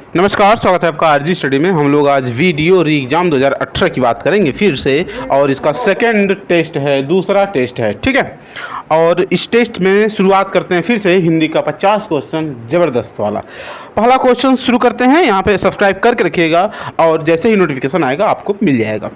नमस्कार, स्वागत है आपका आरजी स्टडी में। हम लोग आज वीडियो री एग्जाम 2018 की बात करेंगे फिर से, और इसका सेकंड टेस्ट है, दूसरा टेस्ट है, ठीक है। और इस टेस्ट में शुरुआत करते हैं फिर से हिंदी का 50 क्वेश्चन जबरदस्त वाला। पहला क्वेश्चन शुरू करते हैं। यहाँ पे सब्सक्राइब करके रखिएगा और जैसे ही नोटिफिकेशन आएगा आपको मिल जाएगा,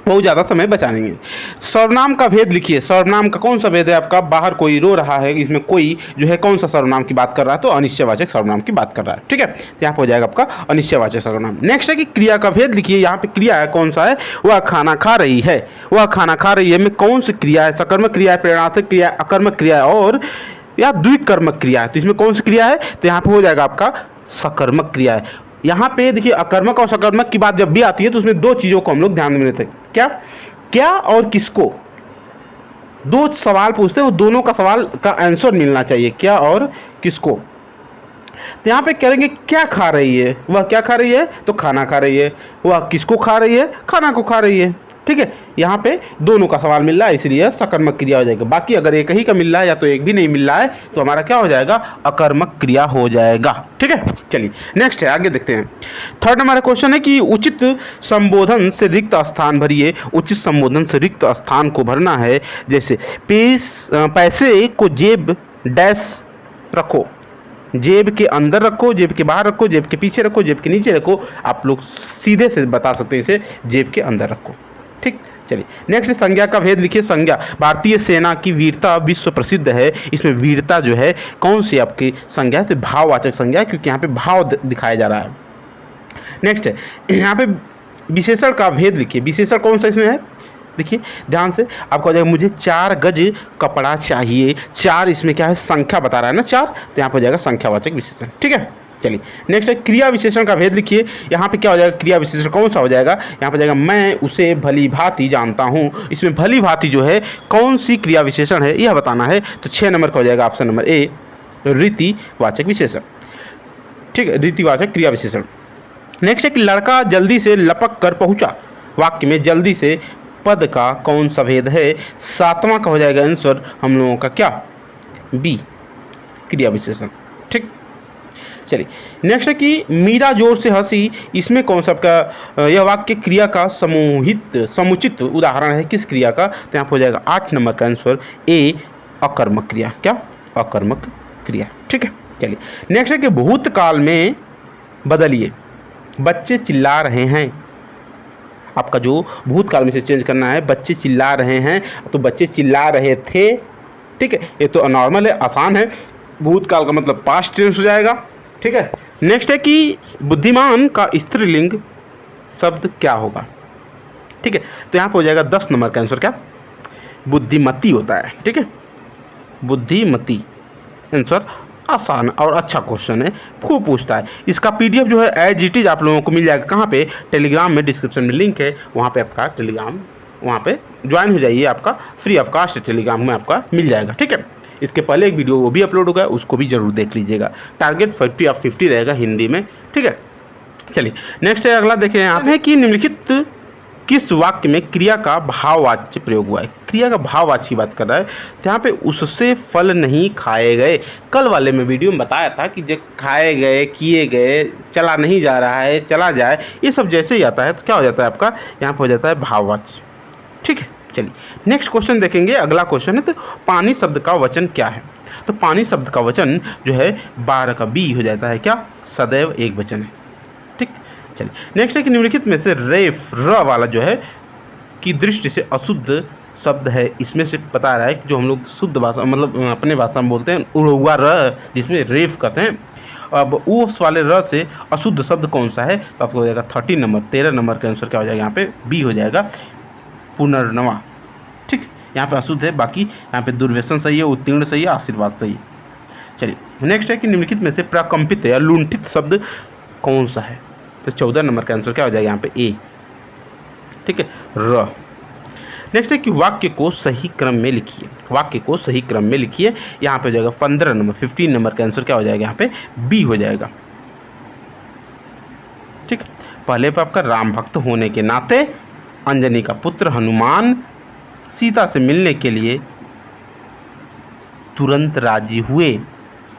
बहुत ज़्यादा समय बचा नहीं है। सर्वनाम का भेद लिखिए। सर्वनाम का कौन सा भेद है आपका? बाहर कोई रो रहा है, इसमें कोई जो है कौन सा सर्वनाम की बात कर रहा है? तो अनिश्चयवाचक सर्वनाम की बात कर रहा है, ठीक है। तो यहाँ पर हो जाएगा आपका अनिश्चयवाचक सर्वनाम। नेक्स्ट है कि क्रिया का भेद लिखिए। यहाँ पे क्रिया है कौन सा है? वह खाना खा रही है। वह खाना खा रही है में कौन सी क्रिया है? सकर्मक क्रिया है, प्रेरणार्थक क्रिया, अकर्मक क्रिया है और या द्विकर्मक क्रिया है। तो इसमें कौन सी क्रिया है? तो यहाँ पे हो जाएगा आपका सकर्मक क्रिया है। यहाँ पे देखिए, अकर्मक और सकर्मक की बात जब भी आती है तो उसमें दो चीजों को हम लोग ध्यान में लेते हैं। क्या क्या और किसको? दो सवाल पूछते हैं और दोनों का सवाल का आंसर मिलना चाहिए, क्या और किसको। तो यहाँ पे करेंगे क्या खा रही है? वह क्या खा रही है? तो खाना खा रही है। वह किसको खा रही है? खाना को खा रही है, ठीक है। यहाँ पे दोनों का सवाल मिल रहा है, इसलिए सकर्मक क्रिया हो जाएगा। बाकी अगर एक ही का मिल रहा है या तो एक भी नहीं मिल रहा है तो हमारा क्या हो जाएगा? अकर्मक क्रिया हो जाएगा, ठीक है। चलिए नेक्स्ट है, आगे देखते हैं। थर्ड हमारा क्वेश्चन है कि उचित संबोधन से रिक्त स्थान भरिए। उचित संबोधन से रिक्त स्थान को भरना है। जैसे पैसे को जेब डैश रखो। जेब के अंदर रखो, जेब के बाहर रखो, जेब के पीछे रखो, जेब के नीचे रखो। आप लोग सीधे से बता सकते हैं इसे जेब के अंदर रखो, ठीक। चलिए नेक्स्ट, संज्ञा का भेद लिखिए। संज्ञा, भारतीय सेना की वीरता विश्व प्रसिद्ध है। इसमें वीरता जो है कौन सी आपकी संज्ञा है? तो भाववाचक संज्ञा है, क्योंकि यहाँ पे भाव दिखाया जा रहा है। नेक्स्ट है, यहाँ पे विशेषण का भेद लिखिए। विशेषण कौन सा इसमें है? देखिए ध्यान से, आपको हो जाएगा मुझे 4 गज कपड़ा चाहिए। 4 इसमें क्या है? संख्या बता रहा है ना 4, तो यहाँ पर हो जाएगा संख्यावाचक विशेषण, ठीक है। चलिए नेक्स्ट है, क्रिया विशेषण का भेद लिखिए। यहाँ पे क्या हो जाएगा? क्रिया विशेषण कौन सा हो जाएगा? यहाँ पर जाएगा मैं उसे भली भांति जानता हूँ। इसमें भली भांति जो है कौन सी क्रिया विशेषण है यह बताना है। तो 6 नंबर का हो जाएगा ऑप्शन नंबर ए, रीतिवाचक विशेषण, ठीक है, रीतिवाचक क्रिया विशेषण। नेक्स्ट है कि लड़का जल्दी से लपक कर पहुंचा। वाक्य में जल्दी से पद का कौन सा भेद है? 7वां का हो जाएगा आंसर हम लोगों का क्या? बी, क्रिया विशेषण, ठीक। चलिए नेक्स्ट है कि मीरा जोर से हंसी। इसमें कौन सा आपका यह वाक्य क्रिया का समुचित उदाहरण है? किस क्रिया का? तो यहाँ हो जाएगा 8 नंबर का आंसर ए, अकर्मक क्रिया। क्या? अकर्मक क्रिया, ठीक है। चलिए नेक्स्ट है कि भूतकाल में बदलिए। बच्चे चिल्ला रहे हैं। आपका जो भूतकाल में से चेंज करना है, बच्चे चिल्ला रहे हैं तो बच्चे चिल्ला रहे थे, ठीक है। ये तो नॉर्मल है, आसान है। भूतकाल का मतलब पास्ट टेंस हो जाएगा, ठीक है। नेक्स्ट है कि बुद्धिमान का स्त्रीलिंग शब्द क्या होगा? ठीक है, तो यहाँ पे हो जाएगा 10 नंबर का आंसर क्या? बुद्धिमती होता है, ठीक है, बुद्धिमती आंसर। आसान और अच्छा क्वेश्चन है, खूब पूछता है। इसका पीडीएफ जो है एज इट इज आप लोगों को मिल जाएगा। कहाँ पे? टेलीग्राम में, डिस्क्रिप्शन में लिंक है, वहाँ पे आपका टेलीग्राम, वहाँ पे ज्वाइन हो जाइए। आपका फ्री ऑफ कास्ट टेलीग्राम में आपका मिल जाएगा, ठीक है। इसके पहले एक वीडियो वो भी अपलोड होगा, उसको भी जरूर देख लीजिएगा। टारगेट 50 ऑफ 50 रहेगा हिंदी में, ठीक है। चलिए नेक्स्ट है, अगला देखें यहाँ पे कि निम्नलिखित किस वाक्य में क्रिया का भाववाच्य प्रयोग हुआ है? क्रिया का भाववाच्य की बात कर रहा है, तो यहाँ पे उससे फल नहीं खाए गए। कल वाले में वीडियो में बताया था कि जब खाए गए, किए गए, चला नहीं जा रहा है, चला जाए, ये सब जैसे ही आता है तो क्या हो जाता है आपका? यहाँ पे हो जाता है भाववाच्य, ठीक है। चलिए नेक्स्ट क्वेश्चन देखेंगे। अगला क्वेश्चन है, तो पानी शब्द का वचन क्या है? तो पानी शब्द का वचन जो है 12 का बी हो जाता है क्या? सदैव एक वचन है, ठीक। चलिए नेक्स्ट है कि निम्नलिखित में से रेफ र वाला जो है की दृष्टि से अशुद्ध शब्द है। इसमें से बता रहा है कि जो हम लोग शुद्ध भाषा मतलब अपने भाषा में बोलते हैं उड़ुआ र, जिसमें रेफ कहते हैं। अब उस वाले र से अशुद्ध शब्द कौन सा है? तो आपको हो जाएगा 13 नंबर, 13 नंबर का आंसर क्या हो जाएगा? यहाँ पे बी हो जाएगा, पुनर्नवा, ठीक। यहाँ पे अशुद्ध है, बाकी यहाँ पे दुर्व्यसन सही है, उत्तीर्ण सही है, आशीर्वाद सही है। चलिए नेक्स्ट है कि निम्नलिखित में से प्रकंपित या लुंठित शब्द कौन सा है? तो 14 नंबर का आंसर क्या हो जाएगा? यहाँ पे ए, ठीक है, र। नेक्स्ट है कि वाक्य को सही क्रम में लिखिए। वाक्य को सही क्रम में लिखिए। यहाँ पे हो जाएगा 15 नंबर, 15 नंबर का आंसर क्या हो जाएगा? यहाँ पे बी हो जाएगा, ठीक। पहले पे आपका राम भक्त होने के नाते अंजनी का पुत्र हनुमान सीता से मिलने के लिए तुरंत राजी हुए।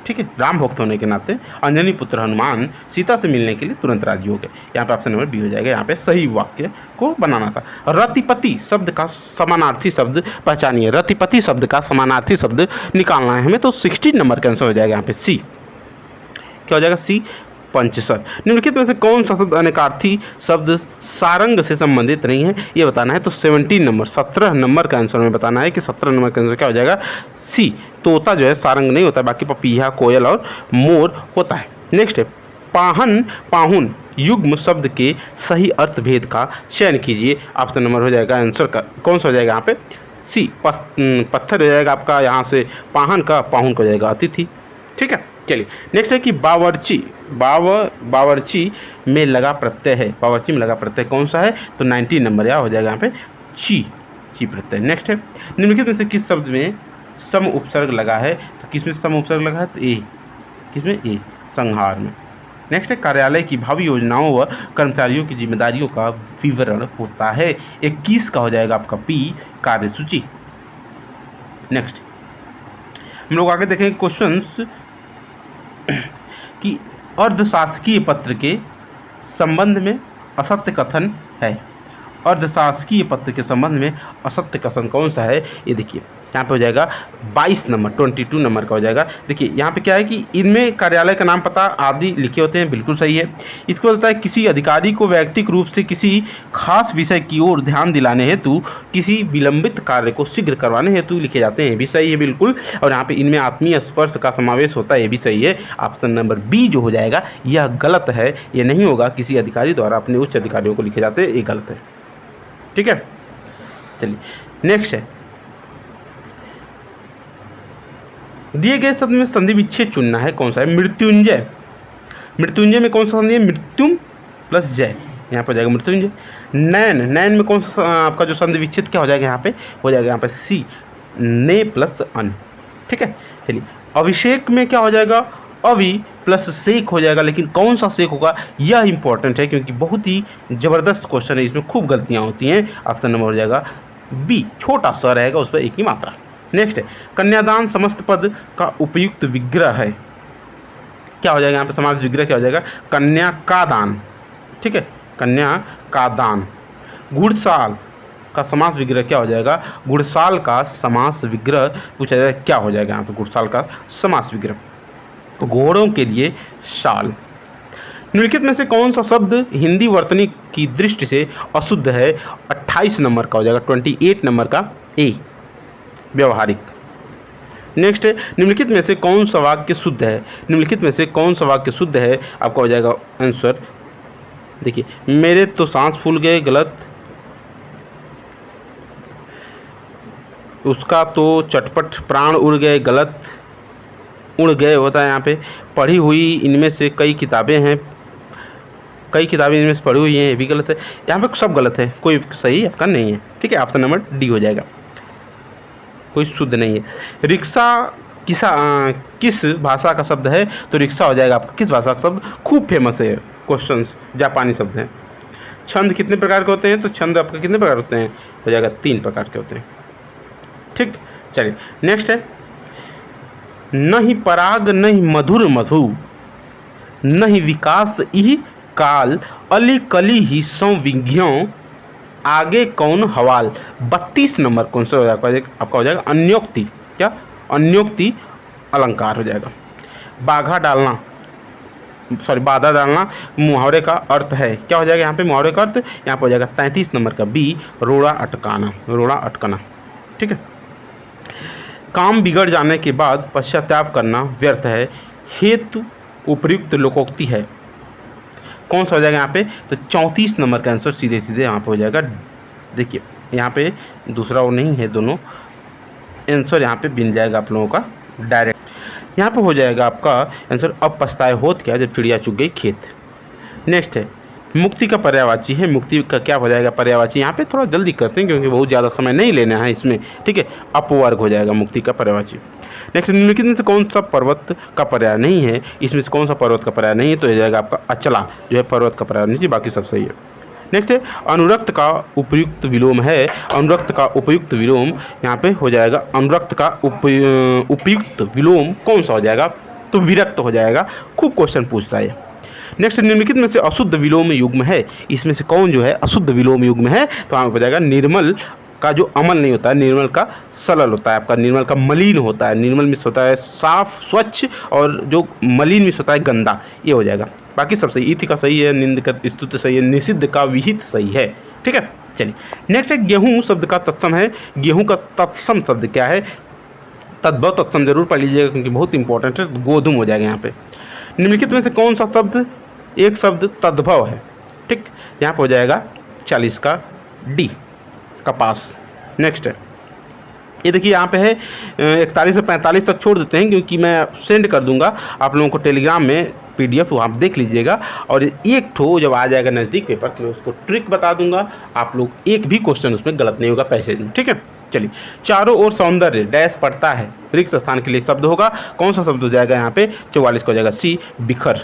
ठीक है, राम भक्त होने के नाते अंजनी पुत्र हनुमान सीता से मिलने के लिए तुरंत राजी हो गए। यहाँ पे ऑप्शन नंबर बी हो जाएगा, यहाँ पे सही वाक्य को बनाना था। रतिपति शब्द का समानार्थी शब्द पहचानिए। रतिपति शब्द का समानार्थी शब्द निकालना है हमें, तो 16 नंबर का आंसर हो जाएगा यहाँ पे सी। क्या हो जाएगा? सी, पंचसर। निम्नलिखित में से कौन सा शब्द अनेकार्थी शब्द सारंग से संबंधित नहीं है, ये बताना है। तो 17 नंबर 17 नंबर का आंसर में बताना है कि 17 नंबर का आंसर क्या हो जाएगा? सी। तोता जो है सारंग नहीं होता, बाकी पपीहा, कोयल और मोर होता है। नेक्स्ट है पाहन पाहुन युग्म शब्द के सही अर्थ भेद का चयन कीजिए। ऑप्शन नंबर हो जाएगा आंसर का कौन सा हो जाएगा यहाँ पे? सी, पत्थर हो जाएगा आपका, यहाँ से पाहन का, पाहुन को हो जाएगा अतिथि। ठीक है, चलिए नेक्स्ट है कि बावर्ची बावर्ची में लगा प्रत्यय है। बावर्ची में लगा प्रत्यय कौन सा है? तो 19 नंबर या हो जाएगा यहाँ पे ची प्रत्यय। नेक्स्ट है निम्नलिखित में से किस शब्द में सम उपसर्ग लगा है? तो किसमें सम उपसर्ग लगा है? तो ए, किसमें? ए, संहार में। नेक्स्ट है कार्यालय की भावी योजनाओं व कर्मचारियों की जिम्मेदारियों का विवरण होता है। 21 का हो जाएगा आपका पी, कार्यसूची। नेक्स्ट हम लोग आगे देखेंगे क्वेश्चंस कि अर्धशासकीय पत्र के संबंध में असत्य कथन है। अर्धशासकीय पत्र के संबंध में असत्य कथन कौन सा है? ये देखिए यहाँ पे हो जाएगा 22 नंबर 22 नंबर का हो जाएगा। देखिए यहाँ पे क्या है कि इनमें कार्यालय का नाम, पता आदि लिखे होते हैं, बिल्कुल सही है। इसको बोलता है किसी अधिकारी को व्यक्तिगत रूप से किसी खास विषय की ओर ध्यान दिलाने हेतु किसी विलंबित कार्य को शीघ्र करवाने हेतु लिखे जाते हैं, भी सही है बिल्कुल। और यहाँ पे इनमें आत्मीय स्पर्श का समावेश होता है, ये भी सही है। ऑप्शन नंबर बी जो हो जाएगा यह गलत है, ये नहीं होगा। किसी अधिकारी द्वारा अपने उच्च अधिकारियों को लिखे जाते हैं, ये गलत है। ठीक है, चलिए नेक्स्ट है दिए गए शब्द में संधि विच्छेद चुनना है। कौन सा है? मृत्युंजय। मृत्युंजय में कौन सा संधि है? मृत्युम प्लस जय, यहाँ पर हो जाएगा मृत्युंजय। नैन, नैन में कौन सा आपका जो संधि विच्छेद क्या हो जाएगा? यहाँ पे हो जाएगा यहाँ पे सी, ने प्लस अन। ठीक है, चलिए अभिषेक में क्या हो जाएगा? अवि प्लस शेख हो जाएगा, लेकिन कौन सा शेख होगा यह इंपॉर्टेंट है क्योंकि बहुत ही जबरदस्त क्वेश्चन है, इसमें खूब गलतियां होती हैं। ऑप्शन नंबर हो जाएगा बी, छोटा सा रहेगा, उस पर एक ही मात्रा। नेक्स्ट है कन्यादान समस्त पद का उपयुक्त विग्रह है। क्या हो जाएगा यहाँ पे? समास विग्रह क्या हो जाएगा? कन्या का दान। ठीक है, कन्या का दान। घुड़साल का समास विग्रह क्या हो जाएगा? घुड़साल का समास विग्रह पूछा जाएगा, क्या हो जाएगा यहाँ पे? घुड़साल का समास विग्रह। घोड़ों के लिए शाल। निम्नलिखित में से कौन सा शब्द हिंदी वर्तनी की दृष्टि से अशुद्ध है? 28 नंबर का हो जाएगा, 28 नंबर का ए, व्यवहारिक। नेक्स्ट है निम्नलिखित में से कौन सा वाक्य शुद्ध है? निम्नलिखित में से कौन सा वाक्य शुद्ध है? आपका हो जाएगा आंसर, देखिए मेरे तो सांस फूल गए, गलत। उसका तो चटपट प्राण उड़ गए, गलत। उड़ गए होता है यहाँ पे। पढ़ी हुई इनमें से कई किताबें हैं, कई किताबें इनमें से पढ़ी हुई हैं, ये भी गलत है। यहाँ पे सब गलत है, कोई सही आपका नहीं है। ठीक है, ऑप्शन नंबर डी हो जाएगा, कोई शुद्ध नहीं है। रिक्शा किस भाषा का शब्द है? तो रिक्शा हो जाएगा आपका किस भाषा का शब्द? खूब फेमस है क्वेश्चंस, जापानी शब्द हैं। छंद कितने प्रकार के होते हैं? तो छंद आपके कितने प्रकार होते हैं? हो जाएगा 3 प्रकार के होते हैं। ठीक, चलिए नेक्स्ट है नहीं पराग नहीं मधुर मधु नहीं विकास इह काल अली कली ही संविज्ञों आगे कौन हवाल। 32 नंबर कौन सा हो जाएगा? आपका हो जाएगा अन्योक्ति। क्या? अन्योक्ति अलंकार हो जाएगा। बाधा डालना मुहावरे का अर्थ है। क्या हो जाएगा यहाँ पे मुहावरे का अर्थ? यहाँ पे हो जाएगा 33 नंबर का बी, रोड़ा अटकाना। ठीक है, काम बिगड़ जाने के बाद पश्चाताप करना व्यर्थ है, हेतु उपयुक्त लोकोक्ति है। कौन सा हो जाएगा यहाँ पे? तो 34 नंबर का आंसर सीधे यहाँ पे हो जाएगा। देखिए यहाँ पे दूसरा वो नहीं है, दोनों आंसर यहाँ पे मिल जाएगा आप लोगों का डायरेक्ट। यहाँ पे हो जाएगा आपका आंसर अब पछताए होत क्या जब चिड़िया चुग गई खेत। नेक्स्ट है मुक्ति का पर्यायवाची है। मुक्ति का क्या हो जाएगा पर्यायवाची? यहाँ पे थोड़ा जल्दी करते हैं क्योंकि बहुत ज़्यादा समय नहीं लेना है इसमें। ठीक है, अपवर्ग हो जाएगा मुक्ति का पर्यायवाची। नेक्स्ट निम्नलिखित में से कौन सा पर्वत का पर्याय नहीं है? इसमें से कौन सा पर्वत का पर्याय नहीं है? तो हो जाएगा आपका अचला जो है पर्वत का पर्याय नहीं है, बाकी सब सही है। नेक्स्ट है अनुरक्त का उपयुक्त विलोम है। अनुरक्त का उपयुक्त विलोम यहाँ पे हो जाएगा, अनुरक्त का उपयुक्त विलोम कौन सा हो जाएगा? तो विरक्त हो जाएगा। खूब क्वेश्चन पूछता है। नेक्स्ट, निम्नलिखित में से अशुद्ध विलोम युग्म है, इसमें से कौन जो है अशुद्ध विलोम युग्म है? तो आपको बताएगा निर्मल का जो अमल नहीं होता है, निर्मल का सलल होता है, आपका निर्मल का मलिन होता है, निर्मल मिस होता है साफ स्वच्छ, और जो मलिन मिस होता है गंदा, ये हो जाएगा। बाकी सब सही, इति का सही है, निंद का स्तुति सही है, निषिद्ध का विहित सही है। ठीक है, चलिए नेक्स्ट है गेहूं शब्द का तत्सम है। गेहूं का तत्सम शब्द क्या है? तद्भव तत्सम जरूर पढ़ लीजिएगा क्योंकि बहुत इंपॉर्टेंट है, गोधुम हो जाएगा यहाँ पे। निम्नलिखित में से कौन सा शब्द एक शब्द तद्भव है? ठीक, यहाँ पे हो जाएगा 40 का डी, कपास। नेक्स्ट है, ये देखिए यहाँ पे है 41 से 45 तक छोड़ देते हैं क्योंकि मैं सेंड कर दूंगा आप लोगों को टेलीग्राम में PDF, तो आप देख लीजिएगा। और एक ठो जब आ जाएगा नज़दीक पेपर तो मैं उसको ट्रिक बता दूंगा, आप लोग एक भी क्वेश्चन उसमें गलत नहीं होगा पैसेज में। ठीक है, चलिए चारों ओर सौंदर्य डैश पड़ता है, रिक्त स्थान के लिए शब्द होगा, कौन सा शब्द हो जाएगा यहाँ पे? 44 का हो जाएगा सी, बिखर।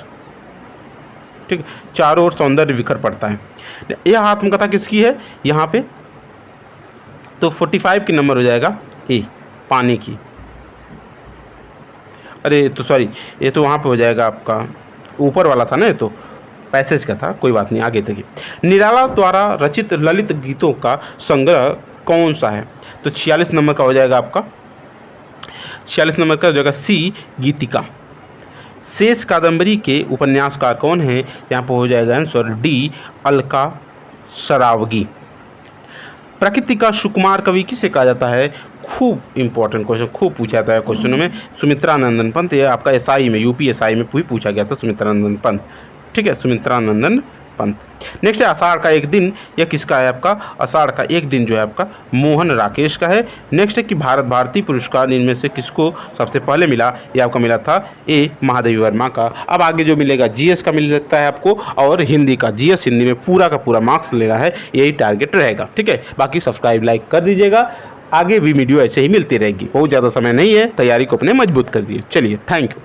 ठीक, चारों ओर सौंदर्य बिखर पड़ता है। यह आत्मकथा किसकी है यहाँ पे? तो 45 की नंबर हो जाएगा ए, पानी की। अरे तो सॉरी, ये तो वहाँ पे हो जाएगा आपका ऊपर वाला था ना, ये तो पैसेज का था, कोई बात नहीं, आगे देखिए। निराला द्वारा रचित ललित गीतों का संग्रह कौन सा है? तो 46 नंबर का हो जाएगा आपका, 46 नंबर का हो जाएगा सी, गीतिका। शेष कादंबरी के उपन्यासकार कौन है? यहाँ पर हो जाएगा आंसर डी, अलका सरावगी। प्रकृति का सुकुमार कवि किसे कहा जाता है? खूब इंपॉर्टेंट क्वेश्चन, खूब पूछा जाता है क्वेश्चनों में। सुमित्रानंदन पंत, ये आपका SI में, UP SI में भी पूछा गया था, सुमित्रानंदन पंत। ठीक है, सुमित्रानंदन पंत। नेक्स्ट है आषाढ़ का एक दिन, यह किसका है आपका? आषाढ़ का एक दिन जो है आपका मोहन राकेश का है। नेक्स्ट है कि भारत भारती पुरस्कार इनमें से किसको सबसे पहले मिला? ये आपका मिला था ए, महादेवी वर्मा का। अब आगे जो मिलेगा GS का मिल सकता है आपको, और हिंदी का, GS हिंदी में पूरा का पूरा मार्क्स लेना है, यही टारगेट रहेगा। ठीक है, बाकी सब्सक्राइब लाइक कर दीजिएगा, आगे भी वीडियो ऐसे ही मिलती रहेगी। बहुत ज़्यादा समय नहीं है, तैयारी को अपने मजबूत कर दिए। चलिए, थैंक यू।